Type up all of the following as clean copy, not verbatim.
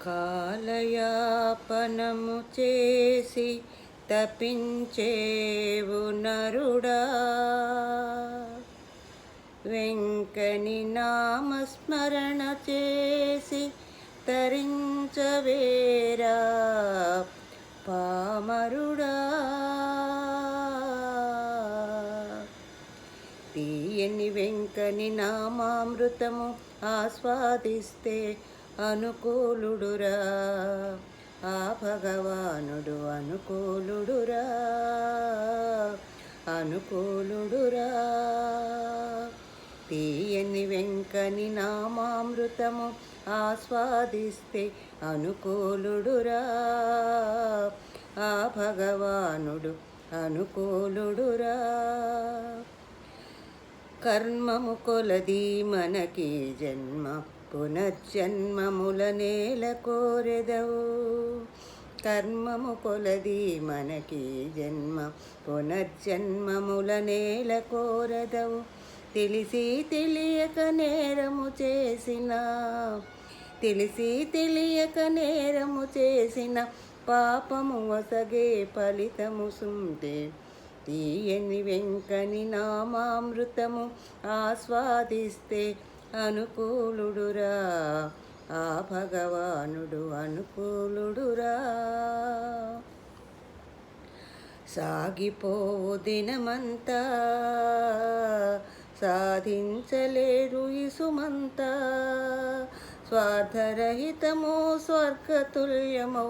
కాలయాపనము చేసి తపించేవు నరుడా, వెంకని నామస్మరణ చేసి తరించవేరా పామరుడా. తీయని వెంకని నామామృతము ఆస్వాదిస్తే అనుకూలుడురా, ఆ భగవానుడు అనుకూలుడురా, అనుకూలుడురా. తీయని వెంకని నామామృతము ఆస్వాదిస్తే అనుకూలుడురా, ఆ భగవానుడు అనుకూలుడురా. కర్మము కొలది మనకి జన్మ, పునర్జన్మముల నేల కోరెదవు. కర్మము కొలది మనకి జన్మ, పునర్జన్మముల నేల కోరెదవు. తెలిసి తెలియక నేరము చేసిన, తెలిసి తెలియక నేరము చేసిన పాపము వసగే ఫలితము సుంటే. తీయని వెంకని నామామృతము ఆస్వాదిస్తే అనుకూలుడురా, ఆ భగవానుడు అనుకూలుడురా. సాగిపోవు దినమంతా సాధించలేరు ఇసుమంతా. స్వార్థరహితమో స్వర్గతుల్యమో,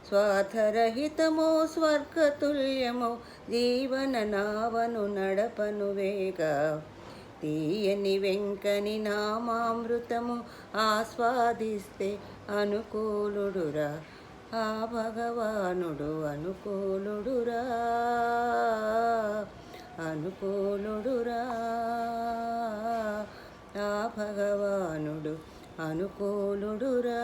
స్వార్థరహితమో స్వర్గతుల్యమో జీవన నావను నడపను వేగ. తీయని వెంకని నామామృతము ఆస్వాదిస్తే అనుకూలుడురా, ఆ భగవానుడు అనుకూలుడురా, అనుకూలుడురా. ఆ భగవానుడు అనుకూలుడురా.